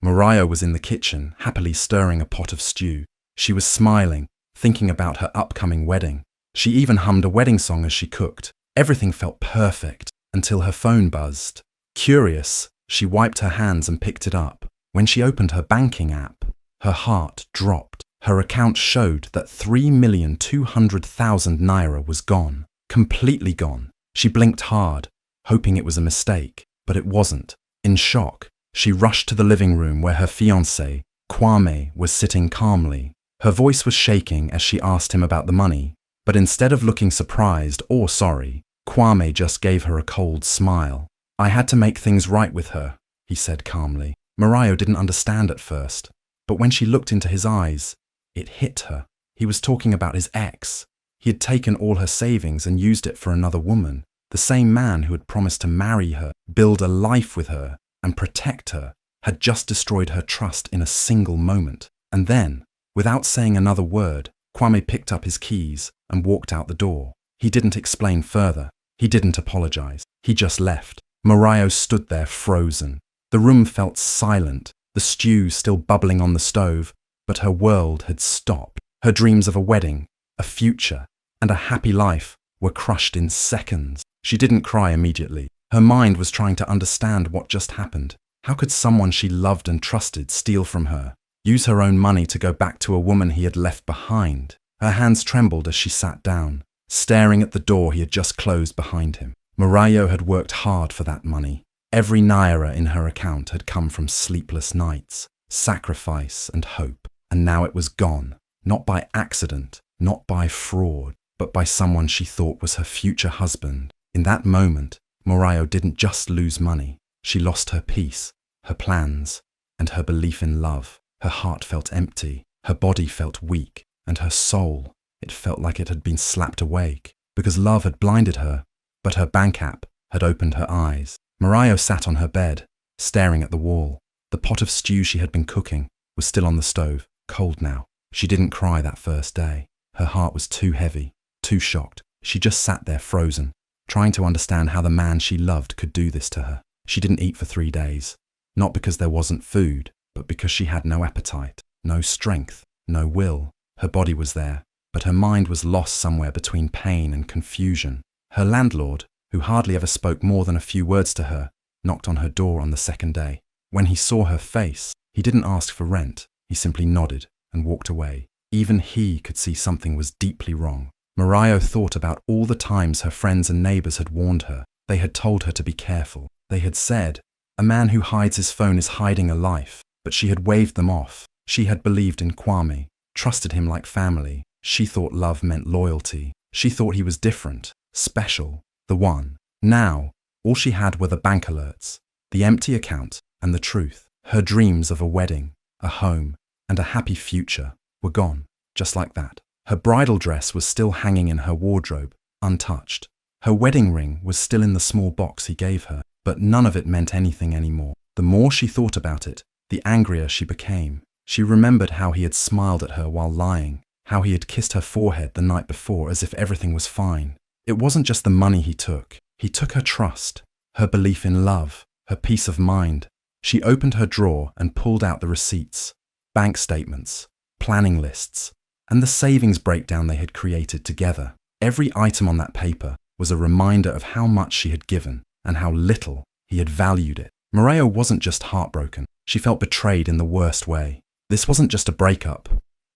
Mariah was in the kitchen, happily stirring a pot of stew. She was smiling, thinking about her upcoming wedding. She even hummed a wedding song as she cooked. Everything felt perfect until her phone buzzed. Curious, she wiped her hands and picked it up. When she opened her banking app, her heart dropped. Her account showed that 3,200,000 naira was gone, completely gone. She blinked hard, hoping it was a mistake, but it wasn't. In shock, she rushed to the living room where her fiancé, Kwame, was sitting calmly. Her voice was shaking as she asked him about the money, but instead of looking surprised or sorry, Kwame just gave her a cold smile. "I had to make things right with her," he said calmly. Mariah didn't understand at first, but when she looked into his eyes, it hit her. He was talking about his ex. He had taken all her savings and used it for another woman. The same man who had promised to marry her, build a life with her, and protect her, had just destroyed her trust in a single moment. And then, without saying another word, Kwame picked up his keys and walked out the door. He didn't explain further. He didn't apologize. He just left. Mariah stood there frozen. The room felt silent, the stew still bubbling on the stove, but her world had stopped. Her dreams of a wedding, a future, and a happy life were crushed in seconds. She didn't cry immediately. Her mind was trying to understand what just happened. How could someone she loved and trusted steal from her, use her own money to go back to a woman he had left behind? Her hands trembled as she sat down, staring at the door he had just closed behind him. Mariah had worked hard for that money. Every naira in her account had come from sleepless nights, sacrifice and hope, and now it was gone, not by accident, not by fraud, but by someone she thought was her future husband. In that moment, Mariah didn't just lose money. She lost her peace, her plans, and her belief in love. Her heart felt empty, her body felt weak, and her soul, it felt like it had been slapped awake, because love had blinded her, but her bank app had opened her eyes. Mariah sat on her bed, staring at the wall. The pot of stew she had been cooking was still on the stove, cold now. She didn't cry that first day. Her heart was too heavy, too shocked. She just sat there frozen, trying to understand how the man she loved could do this to her. She didn't eat for 3 days, not because there wasn't food, but because she had no appetite, no strength, no will. Her body was there, but her mind was lost somewhere between pain and confusion. Her landlord, who hardly ever spoke more than a few words to her, knocked on her door on the second day. When he saw her face, he didn't ask for rent. He simply nodded and walked away. Even he could see something was deeply wrong. Mariah thought about all the times her friends and neighbors had warned her. They had told her to be careful. They had said, "A man who hides his phone is hiding a life," but she had waved them off. She had believed in Kwame, trusted him like family. She thought love meant loyalty. She thought he was different, special, the one. Now, all she had were the bank alerts, the empty account, and the truth. Her dreams of a wedding, a home, and a happy future were gone, just like that. Her bridal dress was still hanging in her wardrobe, untouched. Her wedding ring was still in the small box he gave her, but none of it meant anything anymore. The more she thought about it, the angrier she became. She remembered how he had smiled at her while lying, how he had kissed her forehead the night before as if everything was fine. It wasn't just the money he took her trust, her belief in love, her peace of mind. She opened her drawer and pulled out the receipts, bank statements, planning lists, and the savings breakdown they had created together. Every item on that paper was a reminder of how much she had given and how little he had valued it. Mariah wasn't just heartbroken, she felt betrayed in the worst way. This wasn't just a breakup,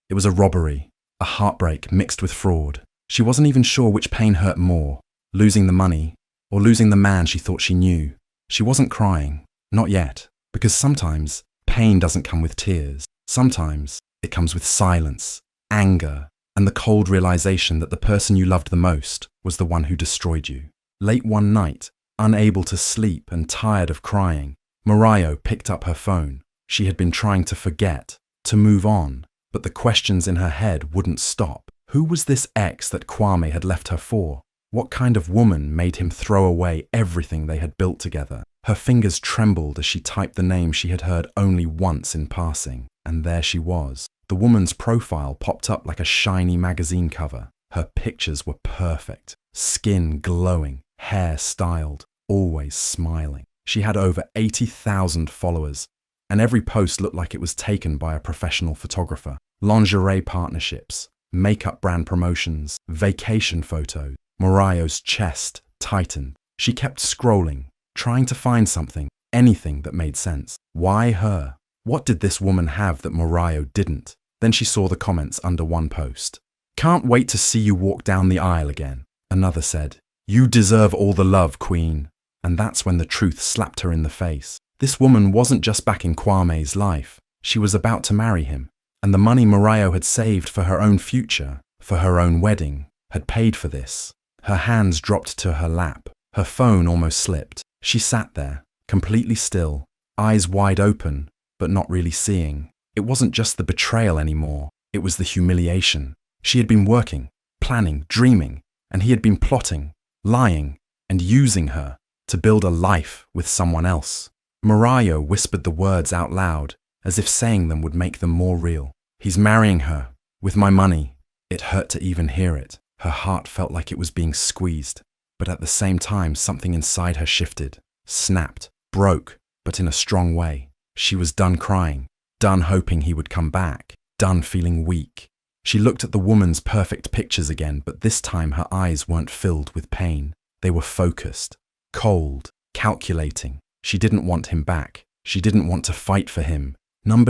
it was a robbery, a heartbreak mixed with fraud. She wasn't even sure which pain hurt more, losing the money or losing the man she thought she knew. She wasn't crying, not yet, because sometimes pain doesn't come with tears. Sometimes it comes with silence, anger, and the cold realization that the person you loved the most was the one who destroyed you. Late one night, unable to sleep and tired of crying, Mariah picked up her phone. She had been trying to forget, to move on, but the questions in her head wouldn't stop. Who was this ex that Kwame had left her for? What kind of woman made him throw away everything they had built together? Her fingers trembled as she typed the name she had heard only once in passing, and there she was. The woman's profile popped up like a shiny magazine cover. Her pictures were perfect, skin glowing, hair styled, always smiling. She had over 80,000 followers, and every post looked like it was taken by a professional photographer. Lingerie partnerships, makeup brand promotions, vacation photos. Mariah's chest tightened. She kept scrolling, trying to find something, anything that made sense. Why her? What did this woman have that Mariah didn't? Then she saw the comments under one post. "Can't wait to see you walk down the aisle again." Another said, "You deserve all the love, queen." And that's when the truth slapped her in the face. This woman wasn't just back in Kwame's life. She was about to marry him. And the money Mariah had saved for her own future, for her own wedding, had paid for this. Her hands dropped to her lap. Her phone almost slipped. She sat there, completely still, eyes wide open, but not really seeing. It wasn't just the betrayal anymore. It was the humiliation. She had been working, planning, dreaming, and he had been plotting, lying, and using her to build a life with someone else. Mariah whispered the words out loud, as if saying them would make them more real. "He's marrying her, with my money." It hurt to even hear it. Her heart felt like it was being squeezed, but at the same time something inside her shifted, snapped, broke, but in a strong way. She was done crying, done hoping he would come back, done feeling weak. She looked at the woman's perfect pictures again, but this time her eyes weren't filled with pain. They were focused, cold, calculating. She didn't want him back. She didn't want to fight for him.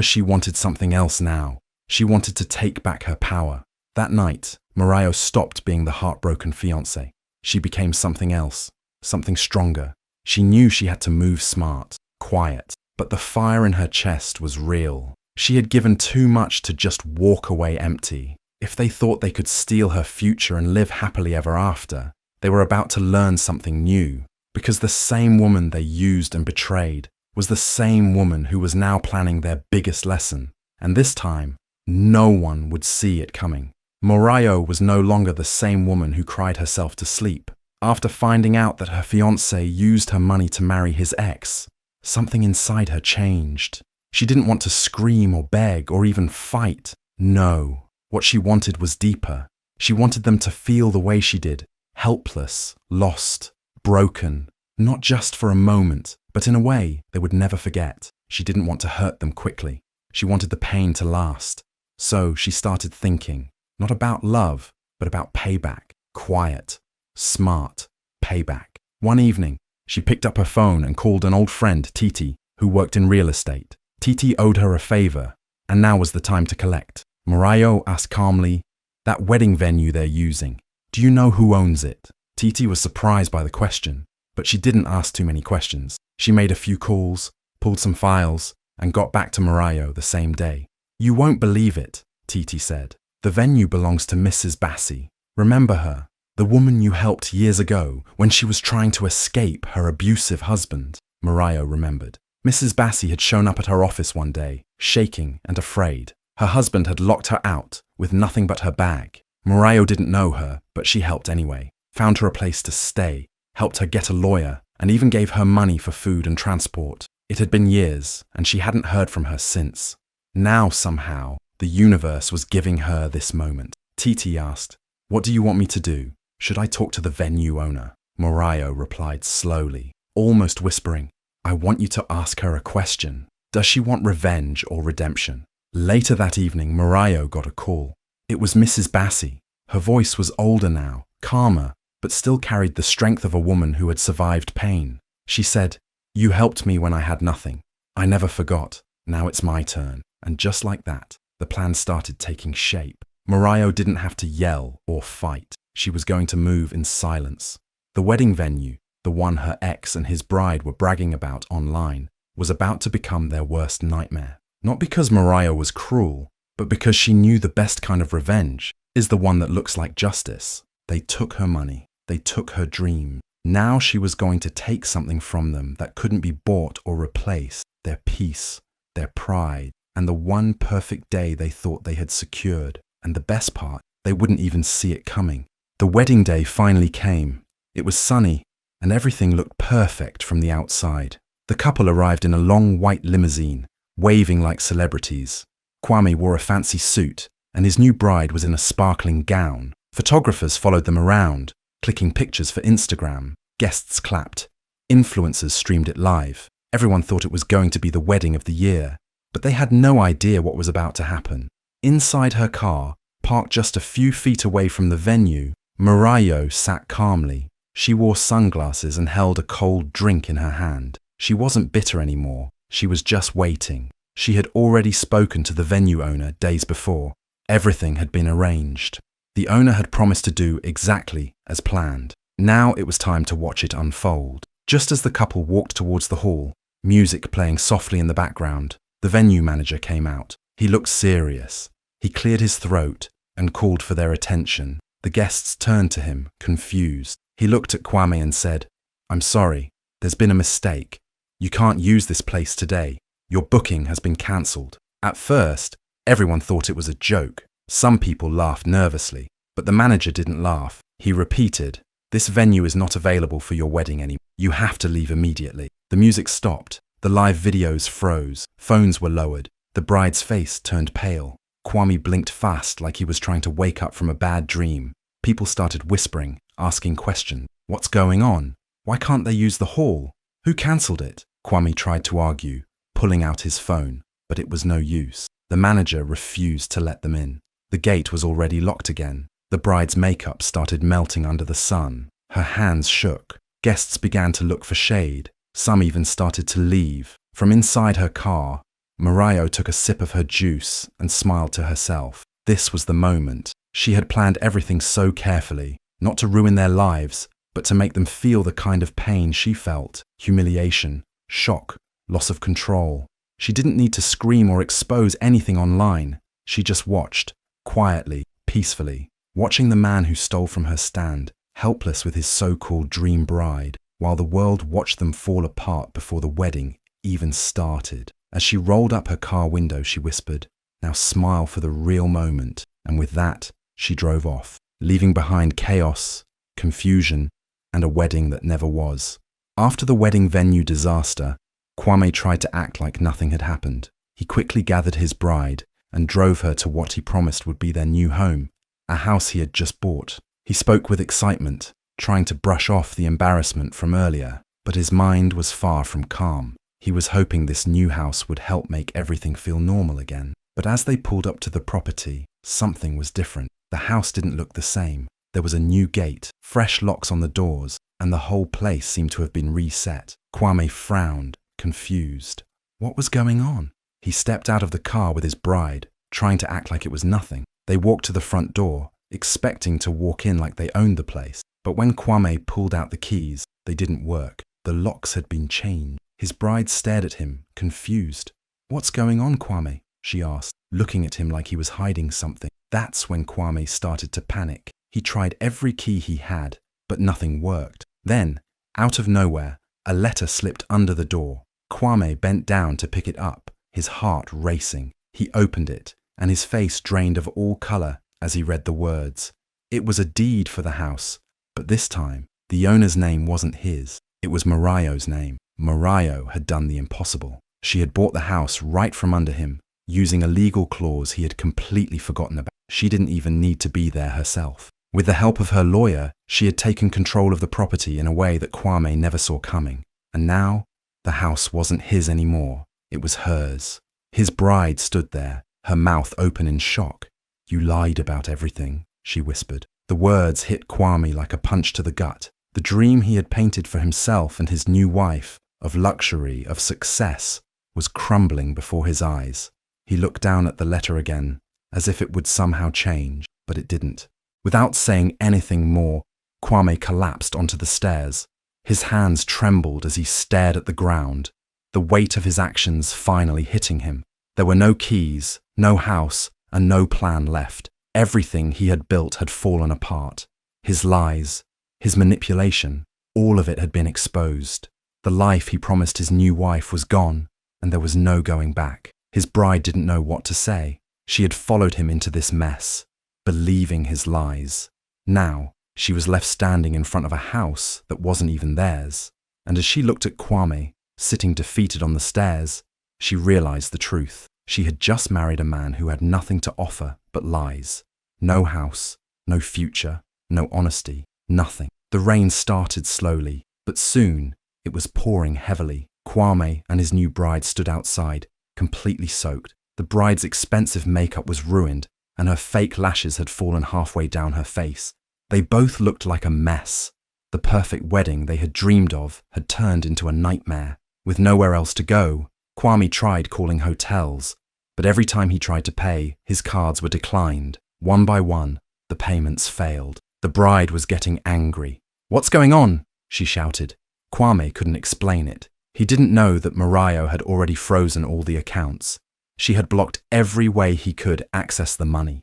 She wanted something else now. She wanted to take back her power. That night, Mariah stopped being the heartbroken fiancé. She became something else, something stronger. She knew she had to move smart, quiet, but the fire in her chest was real. She had given too much to just walk away empty. If they thought they could steal her future and live happily ever after, they were about to learn something new, because the same woman they used and betrayed was the same woman who was now planning their biggest lesson. And this time, no one would see it coming. Mariah was no longer the same woman who cried herself to sleep. After finding out that her fiancé used her money to marry his ex, something inside her changed. She didn't want to scream or beg or even fight. No, what she wanted was deeper. She wanted them to feel the way she did, helpless, lost, broken, not just for a moment, but in a way they would never forget. She didn't want to hurt them quickly. She wanted the pain to last. So she started thinking, not about love, but about payback. Quiet, smart payback. One evening, she picked up her phone and called an old friend, Titi, who worked in real estate. Titi owed her a favor, and now was the time to collect. Mariah asked calmly, "That wedding venue they're using, do you know who owns it?" Titi was surprised by the question, but she didn't ask too many questions. She made a few calls, pulled some files, and got back to Mariah the same day. "You won't believe it," Titi said. "The venue belongs to Mrs. Bassi. Remember her? The woman you helped years ago when she was trying to escape her abusive husband." Mariah remembered. Mrs. Bassi had shown up at her office one day, shaking and afraid. Her husband had locked her out with nothing but her bag. Mariah didn't know her, but she helped anyway, found her a place to stay, helped her get a lawyer, and even gave her money for food and transport. It had been years, and she hadn't heard from her since. Now, somehow, the universe was giving her this moment. Titi asked, "What do you want me to do? Should I talk to the venue owner?" Mariah replied slowly, almost whispering, "I want you to ask her a question. Does she want revenge or redemption?" Later that evening, Mariah got a call. It was Mrs. Bassi. Her voice was older now, calmer, but still carried the strength of a woman who had survived pain. She said, "You helped me when I had nothing. I never forgot. Now it's my turn." And just like that, the plan started taking shape. Mariah didn't have to yell or fight. She was going to move in silence. The wedding venue, the one her ex and his bride were bragging about online, was about to become their worst nightmare. Not because Mariah was cruel, but because she knew the best kind of revenge is the one that looks like justice. They took her money. They took her dream. Now she was going to take something from them that couldn't be bought or replaced: their peace, their pride, and the one perfect day they thought they had secured. And the best part, they wouldn't even see it coming. The wedding day finally came. It was sunny, and everything looked perfect from the outside. The couple arrived in a long white limousine, waving like celebrities. Kwame wore a fancy suit, and his new bride was in a sparkling gown. Photographers followed them around, clicking pictures for Instagram. Guests clapped. Influencers streamed it live. Everyone thought it was going to be the wedding of the year, but they had no idea what was about to happen. Inside her car, parked just a few feet away from the venue, Mariah sat calmly. She wore sunglasses and held a cold drink in her hand. She wasn't bitter anymore. She was just waiting. She had already spoken to the venue owner days before. Everything had been arranged. The owner had promised to do exactly as planned. Now it was time to watch it unfold. Just as the couple walked towards the hall, music playing softly in the background, the venue manager came out. He looked serious. He cleared his throat and called for their attention. The guests turned to him, confused. He looked at Kwame and said, "I'm sorry, there's been a mistake. You can't use this place today. Your booking has been cancelled." At first, everyone thought it was a joke. Some people laughed nervously, but the manager didn't laugh. He repeated, "This venue is not available for your wedding anymore. You have to leave immediately." The music stopped. The live videos froze. Phones were lowered. The bride's face turned pale. Kwame blinked fast like he was trying to wake up from a bad dream. People started whispering, asking questions. What's going on? Why can't they use the hall? Who cancelled it? Kwame tried to argue, pulling out his phone, but it was no use. The manager refused to let them in. The gate was already locked again. The bride's makeup started melting under the sun. Her hands shook. Guests began to look for shade. Some even started to leave. From inside her car, Mariah took a sip of her juice and smiled to herself. This was the moment. She had planned everything so carefully, not to ruin their lives, but to make them feel the kind of pain she felt: humiliation, shock, loss of control. She didn't need to scream or expose anything online. She just watched, quietly, peacefully, watching the man who stole from her stand, helpless with his so-called dream bride, while the world watched them fall apart before the wedding even started. As she rolled up her car window, she whispered, "Now smile for the real moment." And with that, she drove off, leaving behind chaos, confusion, and a wedding that never was. After the wedding venue disaster, Kwame tried to act like nothing had happened. He quickly gathered his bride and drove her to what he promised would be their new home, a house he had just bought. He spoke with excitement, trying to brush off the embarrassment from earlier, but his mind was far from calm. He was hoping this new house would help make everything feel normal again. But as they pulled up to the property, something was different. The house didn't look the same. There was a new gate, fresh locks on the doors, and the whole place seemed to have been reset. Kwame frowned, confused. What was going on? He stepped out of the car with his bride, trying to act like it was nothing. They walked to the front door, expecting to walk in like they owned the place. But when Kwame pulled out the keys, they didn't work. The locks had been changed. His bride stared at him, confused. "What's going on, Kwame?" she asked, looking at him like he was hiding something. That's when Kwame started to panic. He tried every key he had, but nothing worked. Then, out of nowhere, a letter slipped under the door. Kwame bent down to pick it up, his heart racing. He opened it, and his face drained of all color as he read the words. It was a deed for the house, but this time, the owner's name wasn't his. It was Mariah's name. Mariah had done the impossible. She had bought the house right from under him, using a legal clause he had completely forgotten about. She didn't even need to be there herself. With the help of her lawyer, she had taken control of the property in a way that Kwame never saw coming. And now, the house wasn't his anymore. It was hers. His bride stood there, her mouth open in shock. "You lied about everything," she whispered. The words hit Kwame like a punch to the gut. The dream he had painted for himself and his new wife, of luxury, of success, was crumbling before his eyes. He looked down at the letter again, as if it would somehow change, but it didn't. Without saying anything more, Kwame collapsed onto the stairs. His hands trembled as he stared at the ground, the weight of his actions finally hitting him. There were no keys, no house, and no plan left. Everything he had built had fallen apart. His lies, his manipulation, all of it had been exposed. The life he promised his new wife was gone, and there was no going back. His bride didn't know what to say. She had followed him into this mess, believing his lies. Now, she was left standing in front of a house that wasn't even theirs. And as she looked at Kwame, sitting defeated on the stairs, she realized the truth. She had just married a man who had nothing to offer but lies. No house, no future, no honesty, nothing. The rain started slowly, but soon it was pouring heavily. Kwame and his new bride stood outside, completely soaked. The bride's expensive makeup was ruined, and her fake lashes had fallen halfway down her face. They both looked like a mess. The perfect wedding they had dreamed of had turned into a nightmare. With nowhere else to go, Kwame tried calling hotels, but every time he tried to pay, his cards were declined. One by one, the payments failed. The bride was getting angry. "What's going on?" she shouted. Kwame couldn't explain it. He didn't know that Mariah had already frozen all the accounts. She had blocked every way he could access the money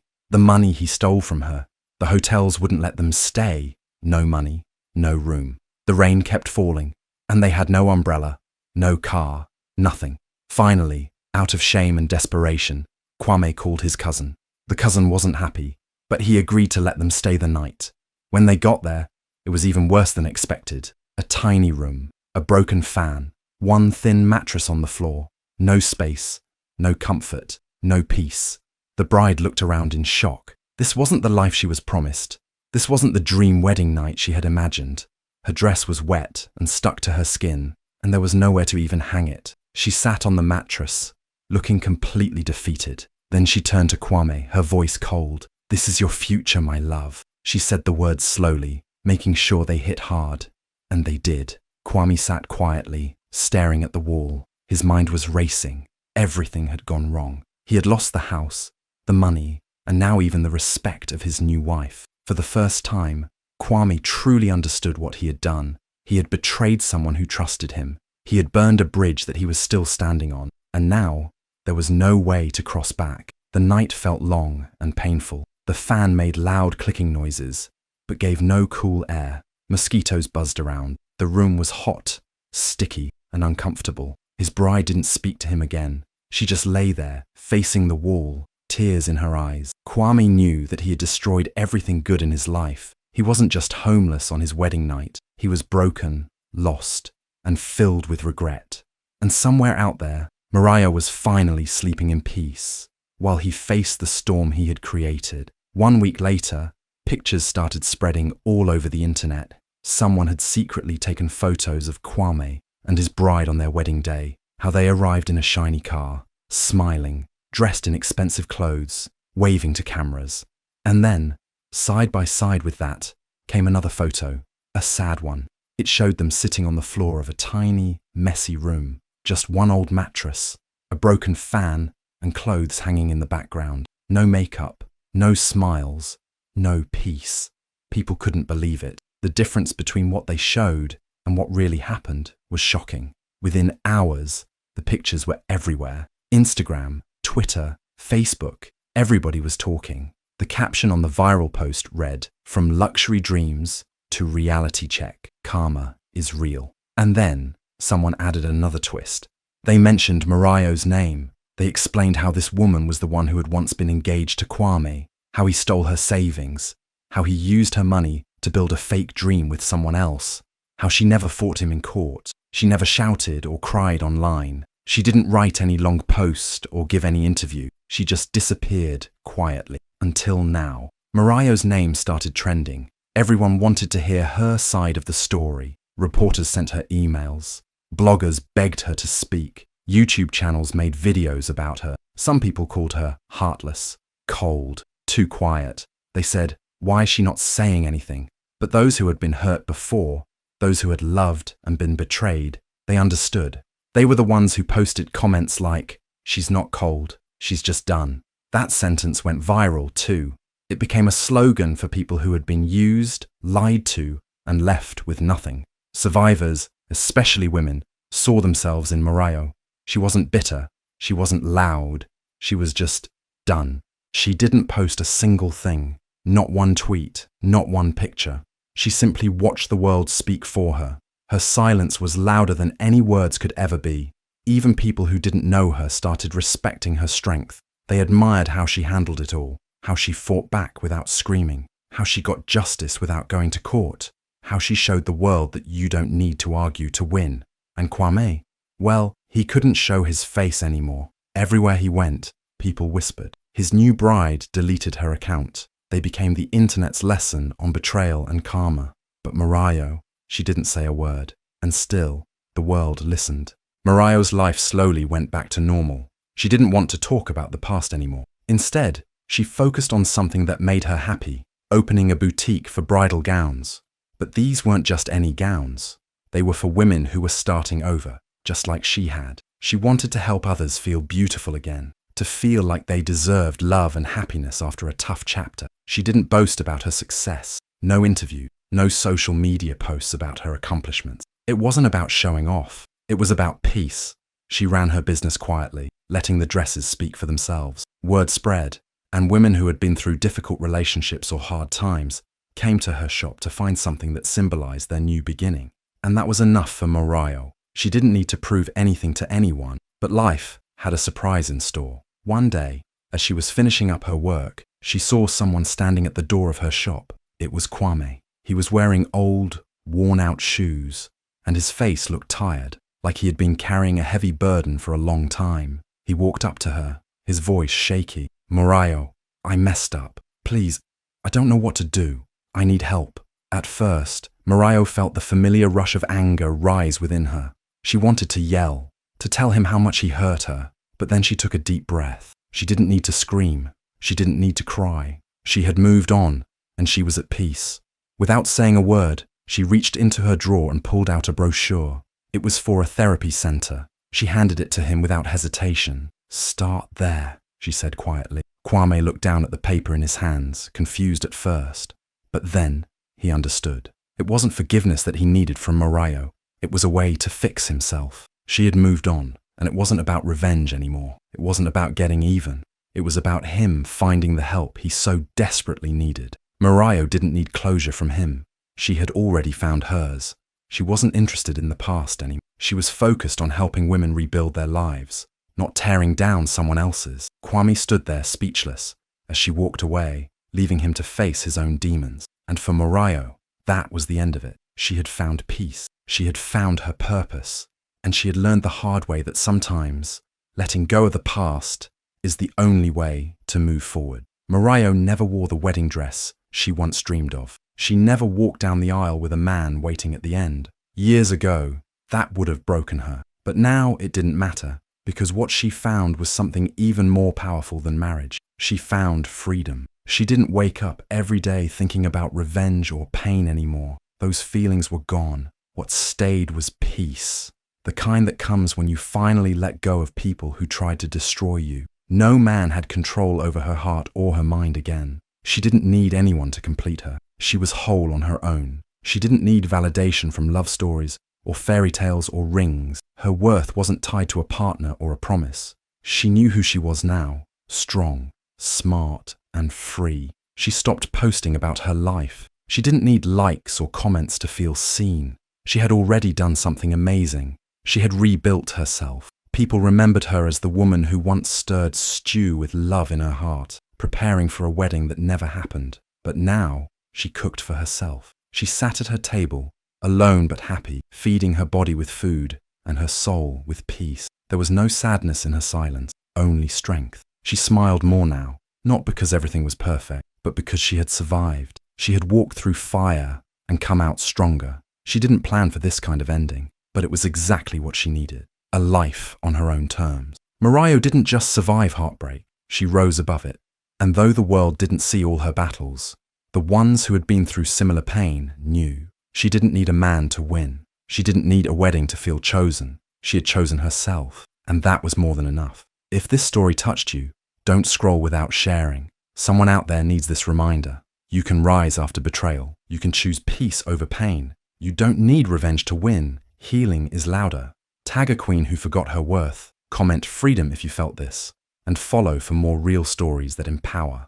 he stole from her. The hotels wouldn't let them stay. No money, no room. The rain kept falling, and they had no umbrella, no car, nothing. Finally, out of shame and desperation, Kwame called his cousin. The cousin wasn't happy, but he agreed to let them stay the night. When they got there, it was even worse than expected. A tiny room, a broken fan, one thin mattress on the floor, no space, no comfort, no peace. The bride looked around in shock. This wasn't the life she was promised. This wasn't the dream wedding night she had imagined. Her dress was wet and stuck to her skin, and there was nowhere to even hang it. She sat on the mattress, looking completely defeated. Then she turned to Kwame, her voice cold. "This is your future, my love." She said the words slowly, making sure they hit hard. And they did. Kwame sat quietly, staring at the wall. His mind was racing. Everything had gone wrong. He had lost the house, the money, and now even the respect of his new wife. For the first time, Kwame truly understood what he had done. He had betrayed someone who trusted him. He had burned a bridge that he was still standing on, and now there was no way to cross back. The night felt long and painful. The fan made loud clicking noises, but gave no cool air. Mosquitoes buzzed around. The room was hot, sticky, and uncomfortable. His bride didn't speak to him again. She just lay there, facing the wall, tears in her eyes. Kwame knew that he had destroyed everything good in his life. He wasn't just homeless on his wedding night. He was broken, lost, and filled with regret. And somewhere out there, Mariah was finally sleeping in peace, while he faced the storm he had created. 1 week later, pictures started spreading all over the internet. Someone had secretly taken photos of Kwame and his bride on their wedding day, how they arrived in a shiny car, smiling, dressed in expensive clothes, waving to cameras. And then, side by side with that, came another photo, a sad one. It showed them sitting on the floor of a tiny, messy room, just one old mattress, a broken fan, and clothes hanging in the background. No makeup, no smiles, no peace. People couldn't believe it. The difference between what they showed and what really happened was shocking. Within hours, the pictures were everywhere. Instagram, Twitter, Facebook, everybody was talking. The caption on the viral post read, "From luxury dreams to reality check, karma is real." And then someone added another twist. They mentioned Mariah's name. They explained how this woman was the one who had once been engaged to Kwame, how he stole her savings, how he used her money to build a fake dream with someone else, how she never fought him in court. She never shouted or cried online. She didn't write any long post or give any interview. She just disappeared quietly. Until now. Mariah's name started trending. Everyone wanted to hear her side of the story. Reporters sent her emails. Bloggers begged her to speak. YouTube channels made videos about her. Some people called her heartless, cold, too quiet. They said, why is she not saying anything? But those who had been hurt before, those who had loved and been betrayed, they understood. They were the ones who posted comments like, "She's not cold, she's just done." That sentence went viral too. It became a slogan for people who had been used, lied to, and left with nothing. Survivors, especially women, saw themselves in Mariah. She wasn't bitter, she wasn't loud, she was just done. She didn't post a single thing, not one tweet, not one picture. She simply watched the world speak for her. Her silence was louder than any words could ever be. Even people who didn't know her started respecting her strength. They admired how she handled it all, how she fought back without screaming, how she got justice without going to court, how she showed the world that you don't need to argue to win. And Kwame, well, he couldn't show his face anymore. Everywhere he went, people whispered. His new bride deleted her account. They became the internet's lesson on betrayal and karma. But Mariah, she didn't say a word. And still, the world listened. Mariah's life slowly went back to normal. She didn't want to talk about the past anymore. Instead, she focused on something that made her happy, opening a boutique for bridal gowns. But these weren't just any gowns. They were for women who were starting over, just like she had. She wanted to help others feel beautiful again, to feel like they deserved love and happiness after a tough chapter. She didn't boast about her success. No interview, no social media posts about her accomplishments. It wasn't about showing off. It was about peace. She ran her business quietly, letting the dresses speak for themselves. Word spread, and women who had been through difficult relationships or hard times came to her shop to find something that symbolized their new beginning. And that was enough for Mariah. She didn't need to prove anything to anyone, but life had a surprise in store. One day, as she was finishing up her work, she saw someone standing at the door of her shop. It was Kwame. He was wearing old, worn-out shoes, and his face looked tired, like he had been carrying a heavy burden for a long time. He walked up to her, his voice shaky. "Mariah, I messed up. Please, I don't know what to do. I need help." At first, Mariah felt the familiar rush of anger rise within her. She wanted to yell, to tell him how much he hurt her, but then she took a deep breath. She didn't need to scream. She didn't need to cry. She had moved on, and she was at peace. Without saying a word, she reached into her drawer and pulled out a brochure. It was for a therapy center. She handed it to him without hesitation. "Start there," she said quietly. Kwame looked down at the paper in his hands, confused at first. But then he understood. It wasn't forgiveness that he needed from Mariah. It was a way to fix himself. She had moved on, and it wasn't about revenge anymore. It wasn't about getting even. It was about him finding the help he so desperately needed. Mariah didn't need closure from him. She had already found hers. She wasn't interested in the past anymore. She was focused on helping women rebuild their lives, not tearing down someone else's. Kwame stood there speechless as she walked away, leaving him to face his own demons. And for Mariah, that was the end of it. She had found peace. She had found her purpose. And she had learned the hard way that sometimes letting go of the past is the only way to move forward. Mariah never wore the wedding dress she once dreamed of. She never walked down the aisle with a man waiting at the end. Years ago, that would have broken her. But now it didn't matter, because what she found was something even more powerful than marriage. She found freedom. She didn't wake up every day thinking about revenge or pain anymore. Those feelings were gone. What stayed was peace. The kind that comes when you finally let go of people who tried to destroy you. No man had control over her heart or her mind again. She didn't need anyone to complete her. She was whole on her own. She didn't need validation from love stories or fairy tales or rings. Her worth wasn't tied to a partner or a promise. She knew who she was now, strong, smart, and free. She stopped posting about her life. She didn't need likes or comments to feel seen. She had already done something amazing. She had rebuilt herself. People remembered her as the woman who once stirred stew with love in her heart, preparing for a wedding that never happened. But now, she cooked for herself. She sat at her table, alone but happy, feeding her body with food and her soul with peace. There was no sadness in her silence, only strength. She smiled more now, not because everything was perfect, but because she had survived. She had walked through fire and come out stronger. She didn't plan for this kind of ending, but it was exactly what she needed. A life on her own terms. Mariah didn't just survive heartbreak, she rose above it. And though the world didn't see all her battles, the ones who had been through similar pain knew. She didn't need a man to win. She didn't need a wedding to feel chosen. She had chosen herself, and that was more than enough. If this story touched you, don't scroll without sharing. Someone out there needs this reminder. You can rise after betrayal. You can choose peace over pain. You don't need revenge to win. Healing is louder. Tag a queen who forgot her worth. Comment freedom if you felt this. And follow for more real stories that empower.